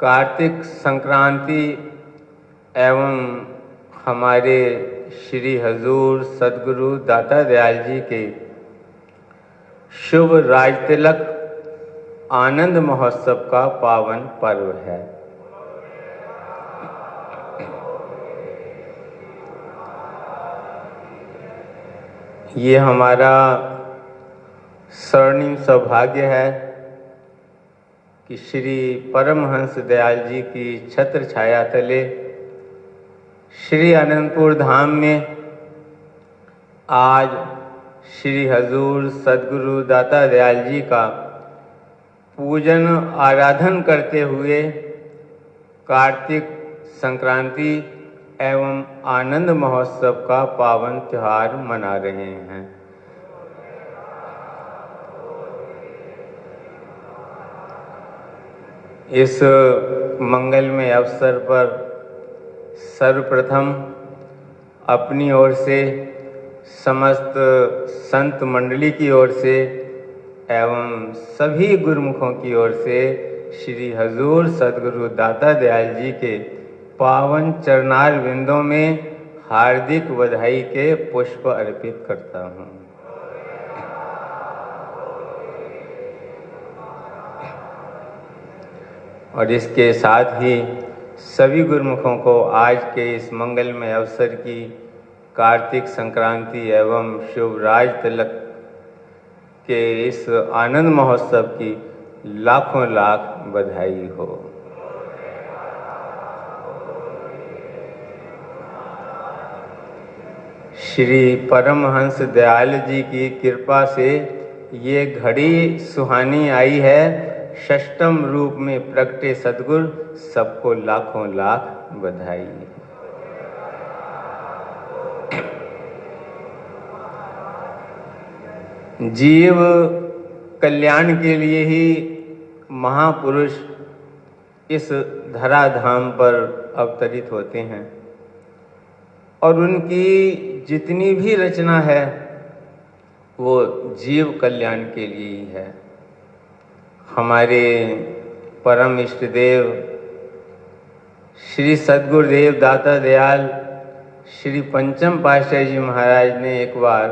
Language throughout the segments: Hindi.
कार्तिक संक्रांति एवं हमारे श्री हजूर सद्गुरु दाता दयाल जी के शुभ राजतिलक आनंद महोत्सव का पावन पर्व है। ये हमारा स्वर्णिम सौभाग्य है कि श्री परमहंस दयाल जी की छत्र छाया तले श्री अनंतपुर धाम में आज श्री हजूर सद्गुरु दाता दयाल जी का पूजन आराधन करते हुए कार्तिक संक्रांति एवं आनंद महोत्सव का पावन त्योहार मना रहे हैं। इस मंगलमय अवसर पर सर्वप्रथम अपनी ओर से, समस्त संत मंडली की ओर से एवं सभी गुरुमुखों की ओर से श्री हजूर सद्गुरु दाता दयाल जी के पावन चरणार विंदों में हार्दिक बधाई के पुष्प अर्पित करता हूँ। और इसके साथ ही सभी गुरुमुखों को आज के इस मंगलमय अवसर की कार्तिक संक्रांति एवं शुभ राज तिलक के इस आनंद महोत्सव की लाखों लाख बधाई हो। श्री परमहंस दयाल जी की कृपा से ये घड़ी सुहानी आई है। षष्टम रूप में प्रगटे सद्गुरु, सबको लाखों लाख बधाई। जीव कल्याण के लिए ही महापुरुष इस धराधाम पर अवतरित होते हैं और उनकी जितनी भी रचना है वो जीव कल्याण के लिए ही है। हमारे परम इष्ट देव श्री सद्गुरुदेव दाता दयाल श्री पंचम पातशाही जी महाराज ने एक बार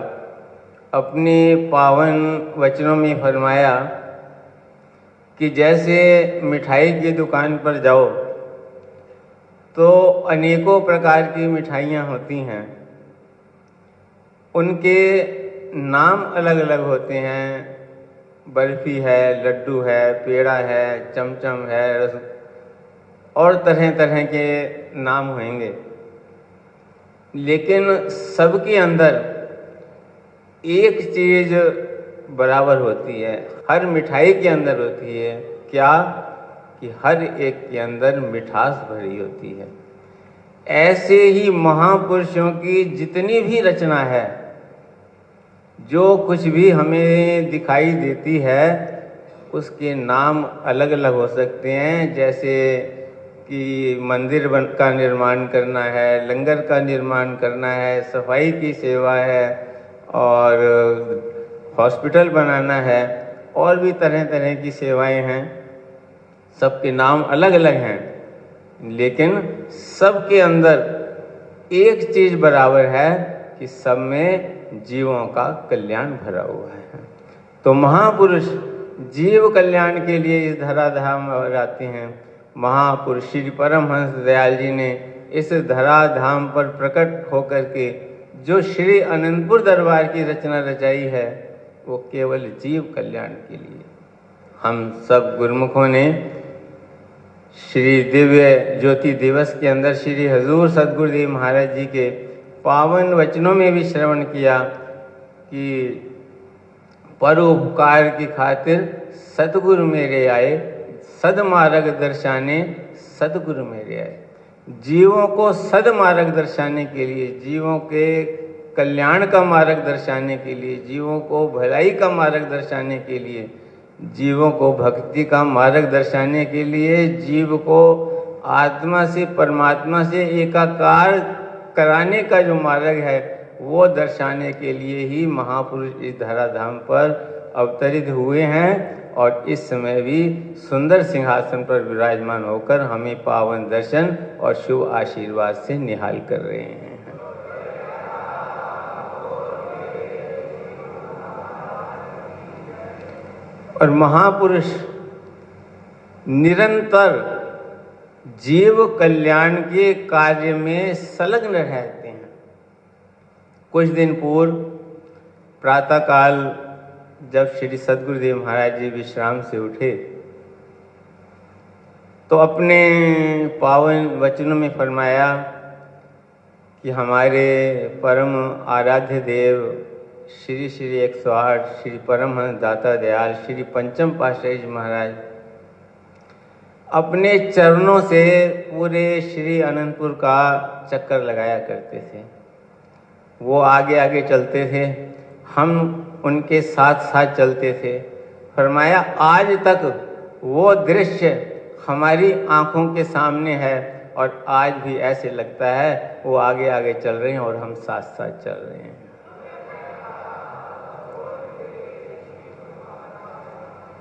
अपने पावन वचनों में फरमाया कि जैसे मिठाई की दुकान पर जाओ तो अनेकों प्रकार की मिठाइयाँ होती हैं, उनके नाम अलग अलग होते हैं। बर्फी है, लड्डू है, पेड़ा है, चमचम है, रस और तरह तरह के नाम होंगे, लेकिन सबके अंदर एक चीज़ बराबर होती है। हर मिठाई के अंदर होती है क्या कि हर एक के अंदर मिठास भरी होती है। ऐसे ही महापुरुषों की जितनी भी रचना है, जो कुछ भी हमें दिखाई देती है, उसके नाम अलग अलग हो सकते हैं। जैसे कि मंदिर का निर्माण करना है, लंगर का निर्माण करना है, सफाई की सेवा है और हॉस्पिटल बनाना है, और भी तरह तरह की सेवाएं हैं। सबके नाम अलग अलग हैं, लेकिन सबके अंदर एक चीज़ बराबर है कि सब में जीवों का कल्याण भरा हुआ है। तो महापुरुष जीव कल्याण के लिए इस धराधाम में आते हैं। महापुरुष श्री परमहंस दयाल जी ने इस धराधाम पर प्रकट होकर के जो श्री अनंतपुर दरबार की रचना रचाई है, वो केवल जीव कल्याण के लिए। हम सब गुरुमुखों ने श्री दिव्य ज्योति दिवस के अंदर श्री हजूर सद्गुरुदेव महाराज जी के पावन वचनों में भी श्रवण किया कि परोपकार की खातिर सद्गुरु मेरे आए, सदमार्ग दर्शाने सद्गुरु मेरे आए। जीवों को सदमार्ग दर्शाने के लिए, जीवों के कल्याण का मार्ग दर्शाने के लिए, जीवों को भलाई का मार्ग दर्शाने के लिए, जीवों को भक्ति का मार्ग दर्शाने के लिए, जीव को आत्मा से परमात्मा से एकाकार कराने का जो मार्ग है वो दर्शाने के लिए ही महापुरुष इस धराधाम पर अवतरित हुए हैं। और इस समय भी सुंदर सिंहासन पर विराजमान होकर हमें पावन दर्शन और शुभ आशीर्वाद से निहाल कर रहे हैं। और महापुरुष निरंतर जीव कल्याण के कार्य में संलग्न रहते हैं। कुछ दिन पूर्व प्रातःकाल जब श्री सद्गुरुदेव महाराज जी विश्राम से उठे तो अपने पावन वचनों में फरमाया कि हमारे परम आराध्य देव श्री श्री 108 श्री परमहंस दाता दयाल श्री पंचम पातशाही जी महाराज अपने चरणों से पूरे श्री अनंतपुर का चक्कर लगाया करते थे। वो आगे आगे चलते थे, हम उनके साथ साथ चलते थे। फरमाया आज तक वो दृश्य हमारी आंखों के सामने है और आज भी ऐसे लगता है वो आगे आगे चल रहे हैं और हम साथ साथ चल रहे हैं।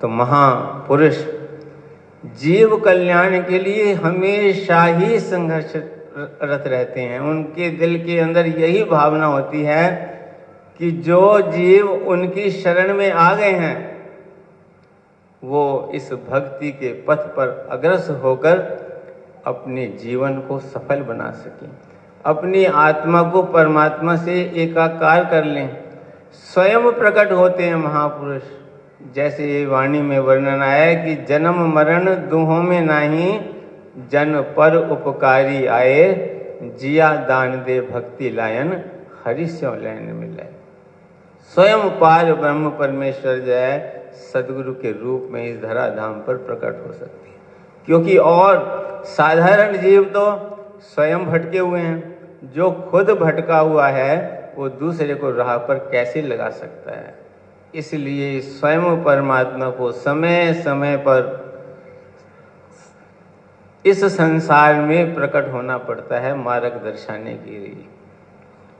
तो महापुरुष जीव कल्याण के लिए हमेशा ही संघर्षरत रहते हैं। उनके दिल के अंदर यही भावना होती है कि जो जीव उनकी शरण में आ गए हैं वो इस भक्ति के पथ पर अग्रसर होकर अपने जीवन को सफल बना सकें, अपनी आत्मा को परमात्मा से एकाकार कर लें। स्वयं प्रकट होते हैं महापुरुष। जैसे ये वाणी में वर्णन आया है कि जन्म मरण दुहों में नाही, जन पर उपकारी आए, जिया दान दे भक्ति लायन, हरि स्यों लैन मिले। स्वयं पार ब्रह्म परमेश्वर जो है सदगुरु के रूप में इस धराधाम पर प्रकट हो सकती है, क्योंकि और साधारण जीव तो स्वयं भटके हुए हैं। जो खुद भटका हुआ है वो दूसरे को राह पर कैसे लगा सकता है। इसलिए स्वयं परमात्मा को समय समय पर इस संसार में प्रकट होना पड़ता है मार्ग दर्शाने के लिए।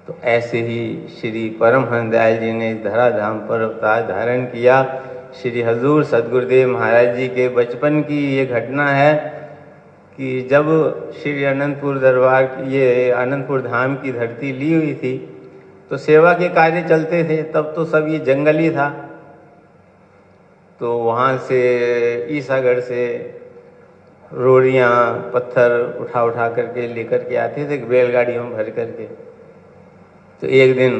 तो ऐसे ही श्री परमहंस दयाल जी ने धराधाम पर अवतार धारण किया। श्री हजूर सद्गुरुदेव महाराज जी के बचपन की ये घटना है कि जब श्री अनंतपुर दरबार की ये अनंतपुर धाम की धरती ली हुई थी तो सेवा के कार्य चलते थे। तब तो सब ये जंगल ही था। तो वहाँ से ईसागढ़ से रोड़ियाँ पत्थर उठा उठा करके लेकर के आते थे बैलगाड़ियों में भर करके। तो एक दिन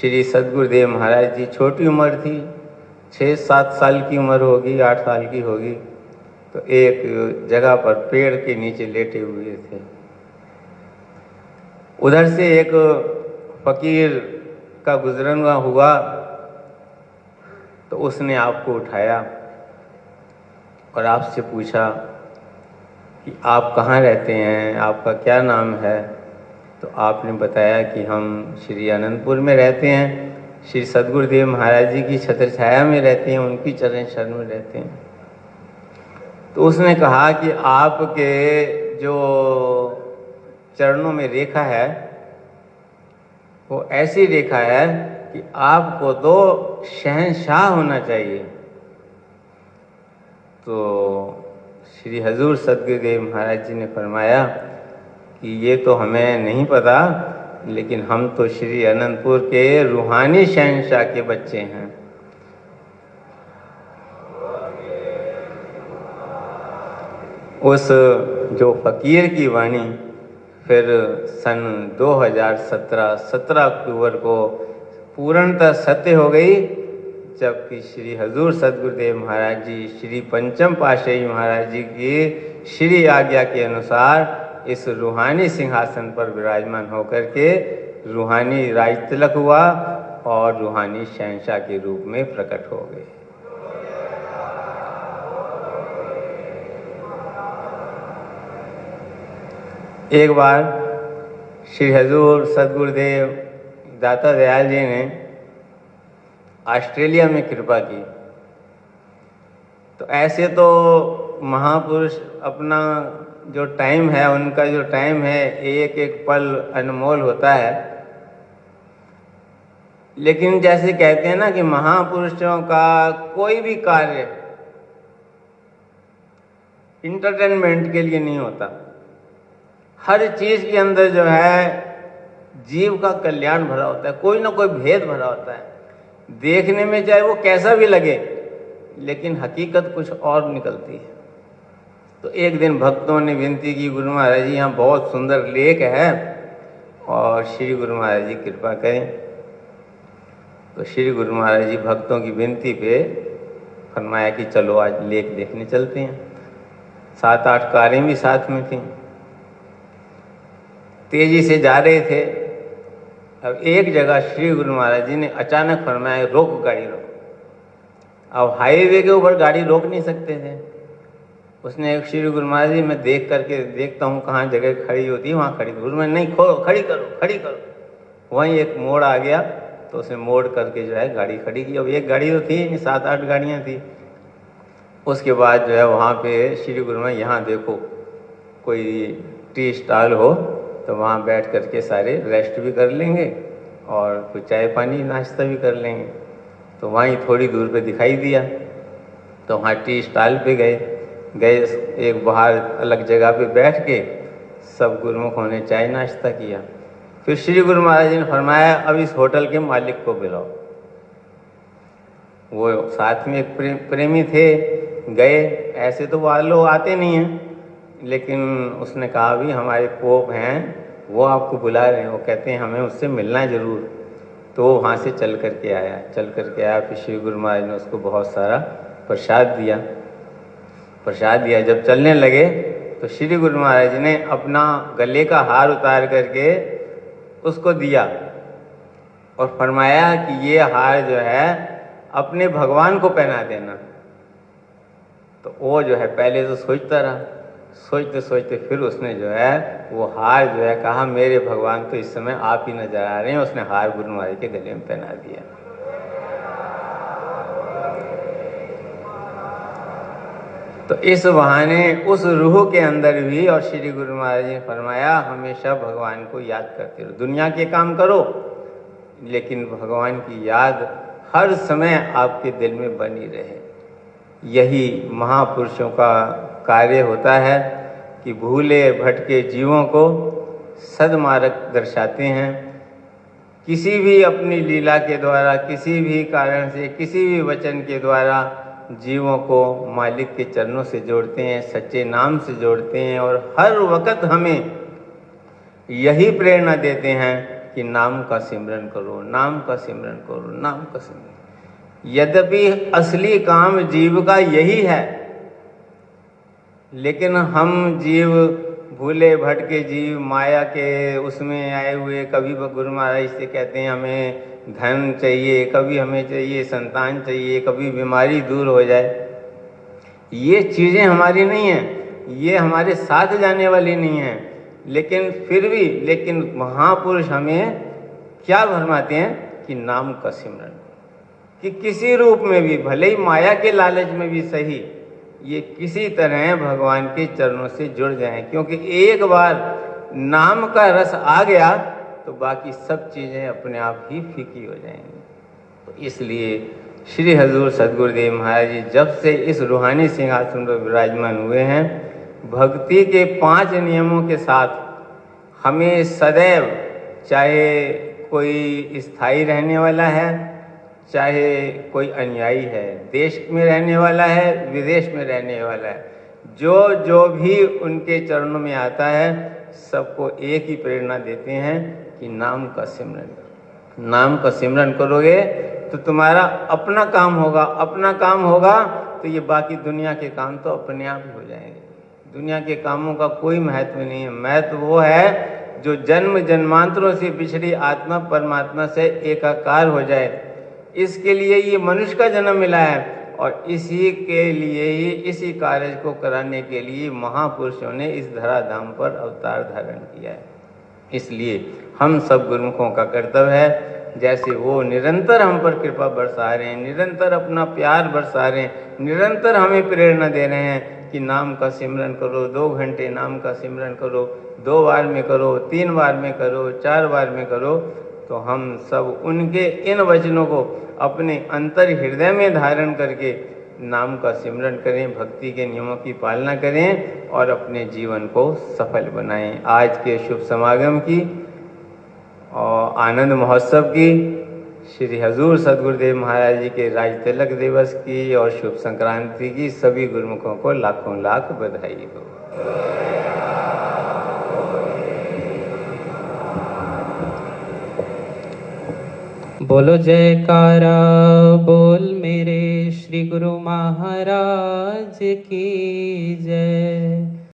श्री सद्गुरुदेव महाराज जी, छोटी उम्र थी, 6-7 साल की उम्र होगी, 8 साल की होगी, तो एक जगह पर पेड़ के नीचे लेटे हुए थे। उधर से एक फकीर का गुजरन हुआ तो उसने आपको उठाया और आपसे पूछा कि आप कहाँ रहते हैं, आपका क्या नाम है। तो आपने बताया कि हम श्री अनंतपुर में रहते हैं, श्री सद्गुरुदेव महाराज जी की छत्र छाया में रहते हैं, उनकी चरण शरण में रहते हैं। तो उसने कहा कि आपके जो चरणों में रेखा है वो ऐसी रेखा है कि आपको तो शहंशाह होना चाहिए। तो श्री हजूर सद्गुरुदेव महाराज जी ने फरमाया कि ये तो हमें नहीं पता, लेकिन हम तो श्री अनंतपुर के रूहानी शहंशाह के बच्चे हैं। उस जो फकीर की वाणी फिर सन 2017 17 अक्टूबर को पूर्णतः सत्य हो गई, जबकि श्री हजूर सद्गुरुदेव महाराज जी श्री पंचम पातशाही महाराज जी की श्री आज्ञा के अनुसार इस रूहानी सिंहासन पर विराजमान होकर के रूहानी राज तिलक हुआ और रूहानी शहंशाह के रूप में प्रकट हो गए। एक बार श्री हजूर सद्गुरुदेव दाता दयाल जी ने ऑस्ट्रेलिया में कृपा की। तो ऐसे तो महापुरुष अपना जो टाइम है, उनका जो टाइम है, एक एक पल अनमोल होता है। लेकिन जैसे कहते हैं ना कि महापुरुषों का कोई भी कार्य इंटरटेनमेंट के लिए नहीं होता। हर चीज के अंदर जो है जीव का कल्याण भरा होता है, कोई ना कोई भेद भरा होता है। देखने में चाहे वो कैसा भी लगे, लेकिन हकीकत कुछ और निकलती है। तो एक दिन भक्तों ने विनती की, गुरु महाराज जी यहाँ बहुत सुंदर लेक है और श्री गुरु महाराज जी कृपा करें। तो श्री गुरु महाराज जी भक्तों की विनती पे फरमाया कि चलो आज लेक देखने चलते हैं। 7-8 कारें भी साथ में थीं। तेजी से जा रहे थे। अब एक जगह श्री गुरु महाराज जी ने अचानक फरमाया, रोक गाड़ी रोक। अब हाईवे के ऊपर गाड़ी रोक नहीं सकते थे। उसने एक श्री गुरु महाराज जी, मैं देख करके देखता हूँ कहाँ जगह खड़ी होती है वहाँ खड़ी। गुरु महाराज नहीं, खड़ी करो खड़ी करो। वहीं एक मोड़ आ गया तो उसने मोड़ करके जो है गाड़ी खड़ी की। अब एक गाड़ी तो थी नहीं, 7-8 गाड़ियाँ थी। उसके बाद जो है वहाँ पे श्री गुरु महाराज, यहाँ देखो कोई टी स्टॉल हो तो वहाँ बैठ करके सारे रेस्ट भी कर लेंगे और कोई चाय पानी नाश्ता भी कर लेंगे। तो वहीं थोड़ी दूर पे दिखाई दिया तो वहाँ टी स्टॉल पे गए। एक बाहर अलग जगह पे बैठ के सब गुरुमुखों ने चाय नाश्ता किया। फिर श्री गुरु महाराज जी ने फरमाया, अब इस होटल के मालिक को बुलाओ। वो साथ में एक प्रेमी थे, गए। ऐसे तो वो लोग आते नहीं हैं, लेकिन उसने कहा भी हमारे पोप हैं, वो आपको बुला रहे हैं, वो कहते हैं हमें उससे मिलना है ज़रूर। तो वो वहाँ से चल करके आया। फिर श्री गुरु महाराज ने उसको बहुत सारा प्रसाद दिया। जब चलने लगे तो श्री गुरु महाराज जी ने अपना गले का हार उतार करके उसको दिया और फरमाया कि ये हार जो है अपने भगवान को पहना देना। तो वो जो है पहले तो सोचता रहा, सोचते फिर उसने जो है वो हार जो है कहा, मेरे भगवान तो इस समय आप ही नजर आ रहे हैं। उसने हार गुरु महाराज के गले में पहना दिया। तो इस बहाने उस रूह के अंदर भी, और श्री गुरु महाराज ने फरमाया हमेशा भगवान को याद करते रहो। दुनिया के काम करो लेकिन भगवान की याद हर समय आपके दिल में बनी रहे। यही महापुरुषों का कार्य होता है कि भूले भटके जीवों को सद्मार्ग दर्शाते हैं। किसी भी अपनी लीला के द्वारा, किसी भी कारण से, किसी भी वचन के द्वारा जीवों को मालिक के चरणों से जोड़ते हैं, सच्चे नाम से जोड़ते हैं और हर वक्त हमें यही प्रेरणा देते हैं कि नाम का सिमरन करो, नाम का सिमरन करो, नाम का सिमरन। यद्यपि असली काम जीव का यही है, लेकिन हम जीव भूले भटके जीव, माया के उसमें आए हुए, कभी गुरु महाराज से कहते हैं हमें धन चाहिए, कभी हमें चाहिए संतान चाहिए, कभी बीमारी दूर हो जाए। ये चीज़ें हमारी नहीं हैं, ये हमारे साथ जाने वाली नहीं हैं। लेकिन महापुरुष हमें क्या फरमाते हैं कि नाम का सिमरन, कि किसी रूप में भी, भले ही माया के लालच में भी सही, ये किसी तरह भगवान के चरणों से जुड़ जाएं। क्योंकि एक बार नाम का रस आ गया तो बाकी सब चीज़ें अपने आप ही फीकी हो जाएंगी। तो इसलिए श्री हजूर सद्गुरुदेव महाराज जी जब से इस रूहानी सिंहासन पर विराजमान हुए हैं, भक्ति के 5 नियमों के साथ हमें सदैव, चाहे कोई स्थायी रहने वाला है, चाहे कोई अनुयायी है, देश में रहने वाला है, विदेश में रहने वाला है, जो भी उनके चरणों में आता है, सबको एक ही प्रेरणा देते हैं कि नाम का सिमरन करो। नाम का सिमरन करोगे तो तुम्हारा अपना काम होगा, अपना काम होगा तो ये बाकी दुनिया के काम तो अपने आप ही हो जाएंगे। दुनिया के कामों का कोई महत्व नहीं है। महत्व वो है जो जन्म जन्मांतरों से बिछड़ी आत्मा परमात्मा से एकाकार हो जाए। इसके लिए ये मनुष्य का जन्म मिला है और इसी के लिए ही, इसी कार्य को कराने के लिए महापुरुषों ने इस धराधाम पर अवतार धारण किया है। इसलिए हम सब गुरुमुखों का कर्तव्य है, जैसे वो निरंतर हम पर कृपा बरसा रहे हैं, निरंतर अपना प्यार बरसा रहे हैं, निरंतर हमें प्रेरणा दे रहे हैं कि नाम का सिमरन करो, 2 घंटे नाम का सिमरन करो, 2 बार में करो, 3 बार में करो, 4 बार में करो। तो हम सब उनके इन वचनों को अपने अंतर हृदय में धारण करके नाम का सिमरन करें, भक्ति के नियमों की पालना करें और अपने जीवन को सफल बनाएं। आज के शुभ समागम की और आनंद महोत्सव की, श्री हजूर सदगुरुदेव महाराज जी के राज तिलक दिवस की और शुभ संक्रांति की सभी गुरुमुखों को लाखों लाख बधाई हो। बोलो जयकारा बोल मेरे श्री गुरु महाराज की जय।